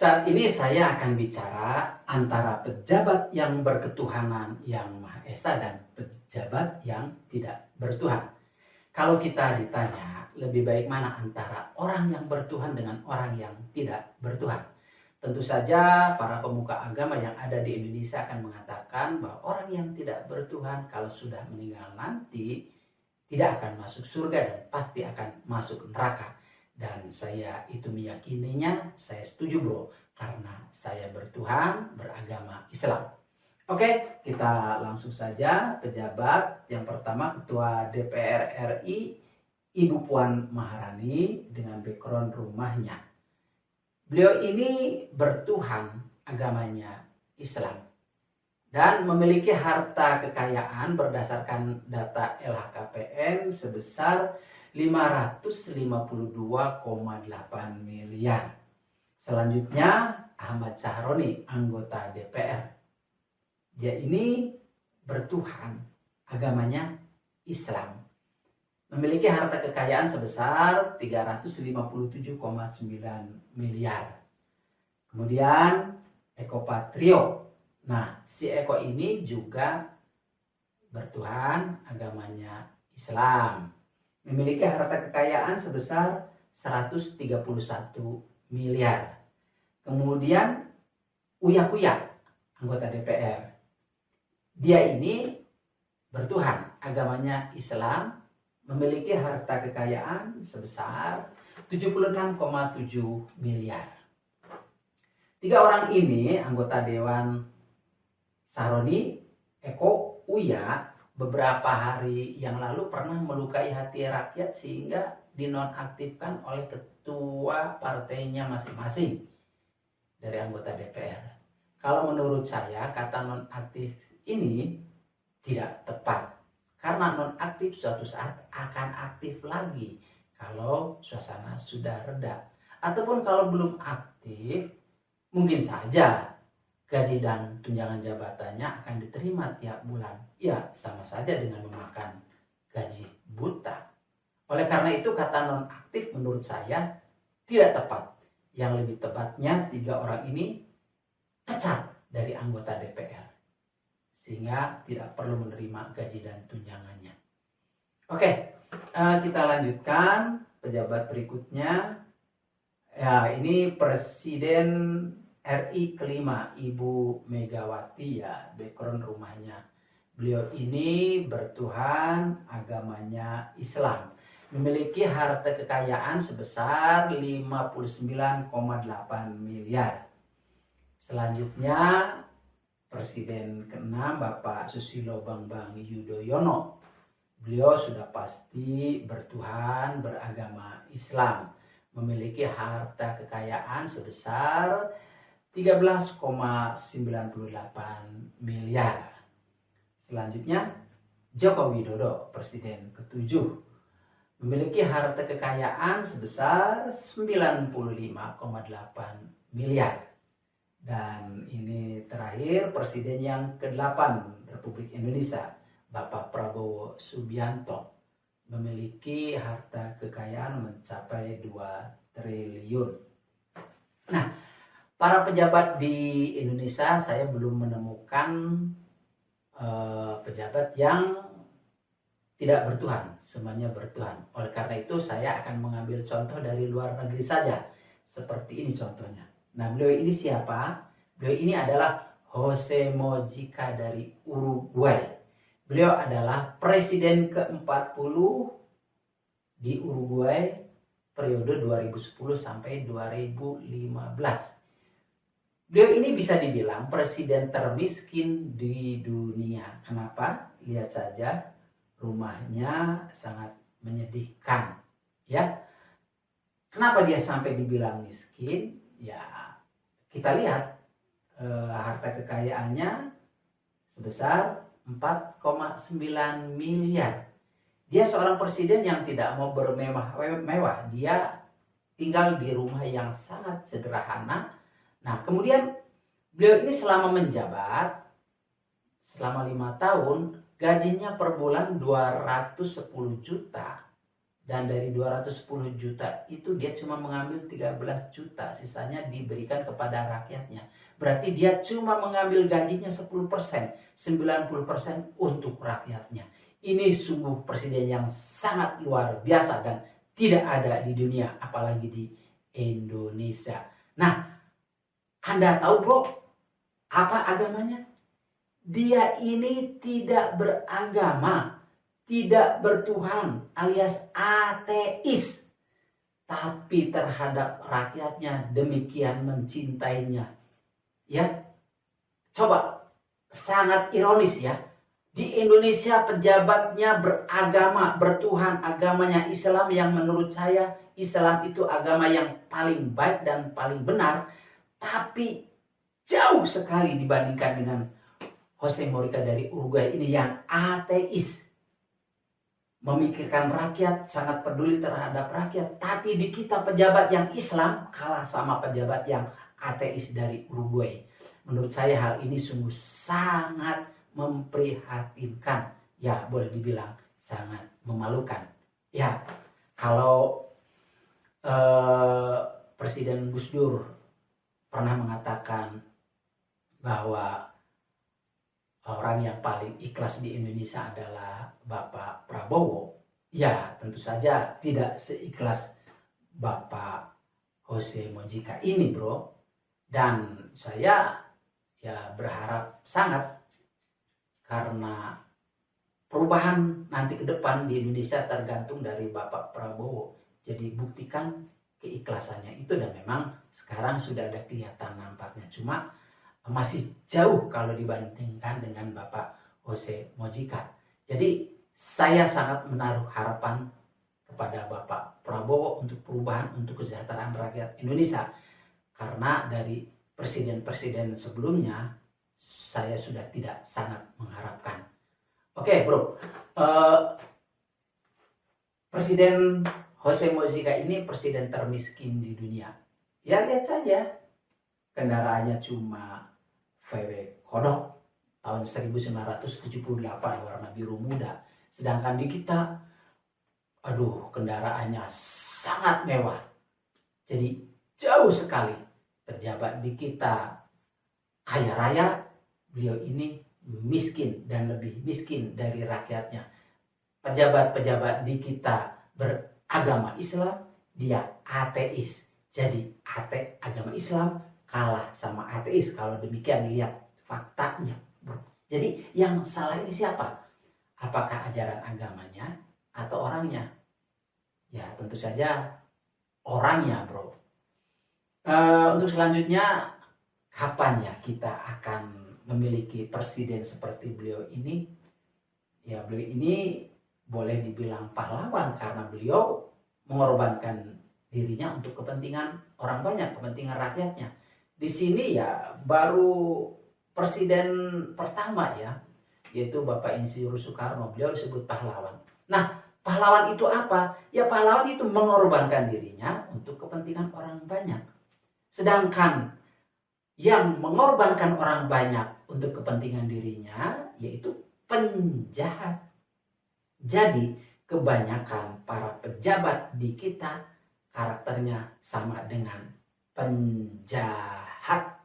Saat ini saya akan bicara antara pejabat yang berketuhanan yang Maha Esa dan pejabat yang tidak bertuhan. Kalau kita ditanya, lebih baik mana antara orang yang bertuhan dengan orang yang tidak bertuhan? Tentu saja para pemuka agama yang ada di Indonesia akan mengatakan bahwa orang yang tidak bertuhan kalau sudah meninggal nanti tidak akan masuk surga dan pasti akan masuk neraka. Dan saya itu meyakininya, saya setuju bro, karena saya bertuhan, beragama Islam. Oke, kita langsung saja. Pejabat yang pertama Ketua DPR RI, Ibu Puan Maharani dengan background rumahnya. Beliau ini bertuhan, agamanya Islam, dan memiliki harta kekayaan berdasarkan data LHKPN sebesar 552,8 miliar. Selanjutnya Ahmad Sahroni, anggota DPR. Dia ini bertuhan, agamanya Islam. Memiliki harta kekayaan sebesar 357,9 miliar. Kemudian Eko Patrio. Nah, si Eko ini juga bertuhan, agamanya Islam. Memiliki harta kekayaan sebesar 131 miliar. Kemudian Uya Kuya, anggota DPR. Dia ini bertuhan, agamanya Islam, memiliki harta kekayaan sebesar 76,7 miliar. Tiga orang ini, anggota Dewan Sahroni, Eko, Uya, beberapa hari yang lalu pernah melukai hati rakyat sehingga dinonaktifkan oleh ketua partainya masing-masing dari anggota DPR. Kalau menurut saya kata nonaktif ini tidak tepat, karena nonaktif suatu saat akan aktif lagi kalau suasana sudah reda, ataupun kalau belum aktif mungkin saja gaji dan tunjangan jabatannya akan diterima tiap bulan. Ya, sama saja dengan memakan gaji buta. Oleh karena itu kata nonaktif menurut saya tidak tepat. Yang lebih tepatnya tiga orang ini pecat dari anggota DPR. Sehingga tidak perlu menerima gaji dan tunjangannya. Oke, kita lanjutkan pejabat berikutnya. Ya, ini Presiden RI kelima, Ibu Megawati, ya, background rumahnya. Beliau ini bertuhan, agamanya Islam. Memiliki harta kekayaan sebesar 59,8 miliar. Selanjutnya Presiden ke-6 Bapak Susilo Bambang Yudhoyono. Beliau sudah pasti bertuhan, beragama Islam. Memiliki harta kekayaan sebesar 13,98 miliar. Selanjutnya Joko Widodo, Presiden ke-7, memiliki harta kekayaan sebesar 95,8 miliar. Dan ini terakhir Presiden yang ke-8 Republik Indonesia, Bapak Prabowo Subianto, memiliki harta kekayaan mencapai 2 triliun. Nah, para pejabat di Indonesia saya belum menemukan pejabat yang tidak bertuhan, semuanya bertuhan. Oleh karena itu saya akan mengambil contoh dari luar negeri saja. Seperti ini contohnya. Nah, beliau ini siapa? Beliau ini adalah Jose Mojica dari Uruguay. Beliau adalah Presiden ke-40 di Uruguay periode 2010 sampai 2015. Beliau ini bisa dibilang presiden termiskin di dunia. Kenapa? Lihat saja, rumahnya sangat menyedihkan. Ya, kenapa dia sampai dibilang miskin? Ya, kita lihat harta kekayaannya sebesar 4,9 miliar. Dia seorang presiden yang tidak mau bermewah-mewah. Dia tinggal di rumah yang sangat sederhana. Nah, kemudian beliau ini selama menjabat, selama 5 tahun, gajinya per bulan 210 juta. Dan dari 210 juta itu dia cuma mengambil 13 juta, sisanya diberikan kepada rakyatnya. Berarti dia cuma mengambil gajinya 10%, 90% untuk rakyatnya. Ini sungguh presiden yang sangat luar biasa dan tidak ada di dunia, apalagi di Indonesia. Nah, Anda tahu bro, apa agamanya? Dia ini tidak beragama, tidak bertuhan, alias ateis. Tapi terhadap rakyatnya demikian mencintainya. Ya, coba, sangat ironis ya. Di Indonesia pejabatnya beragama, bertuhan, agamanya Islam, yang menurut saya Islam itu agama yang paling baik dan paling benar. Tapi jauh sekali dibandingkan dengan Jose Morica dari Uruguay ini yang ateis. Memikirkan rakyat, sangat peduli terhadap rakyat. Tapi di kita pejabat yang Islam kalah sama pejabat yang ateis dari Uruguay. Menurut saya hal ini sungguh sangat memprihatinkan. Ya, boleh dibilang sangat memalukan. Ya, kalau Presiden Gus Dur pernah mengatakan bahwa orang yang paling ikhlas di Indonesia adalah Bapak Prabowo. Ya, tentu saja tidak seikhlas Bapak Jose Mojica ini, bro. Dan saya ya berharap sangat, karena perubahan nanti ke depan di Indonesia tergantung dari Bapak Prabowo. Jadi buktikan keikhlasannya itu, dan memang sekarang sudah ada kelihatan nampaknya. Cuma masih jauh kalau dibandingkan dengan Bapak Jose Mojica. Jadi saya sangat menaruh harapan kepada Bapak Prabowo untuk perubahan, untuk kesejahteraan rakyat Indonesia. Karena dari presiden-presiden sebelumnya saya sudah tidak sangat mengharapkan. Oke bro, Presiden Jose Mojica ini presiden termiskin di dunia. Ya lihat saja, kendaraannya cuma VW Kodok tahun 1978 warna biru muda. Sedangkan di kita, aduh, kendaraannya sangat mewah. Jadi jauh sekali. Pejabat di kita kaya raya, beliau ini miskin dan lebih miskin dari rakyatnya. Pejabat-pejabat di kita beragama Islam, dia ateis. Jadi agama Islam kalah sama ateis kalau demikian lihat faktanya, bro. Jadi yang salah ini siapa? Apakah ajaran agamanya atau orangnya? Ya tentu saja orangnya, bro. Untuk selanjutnya, kapan ya kita akan memiliki presiden seperti beliau ini? Ya beliau ini boleh dibilang pahlawan karena beliau mengorbankan dirinya untuk kepentingan orang banyak, kepentingan rakyatnya. Di sini ya baru presiden pertama ya, yaitu Bapak Insinyur Soekarno, beliau disebut pahlawan. Nah, pahlawan itu apa? Ya pahlawan itu mengorbankan dirinya untuk kepentingan orang banyak. Sedangkan yang mengorbankan orang banyak untuk kepentingan dirinya yaitu penjahat. Jadi kebanyakan para pejabat di kita karakternya sama dengan penjahat.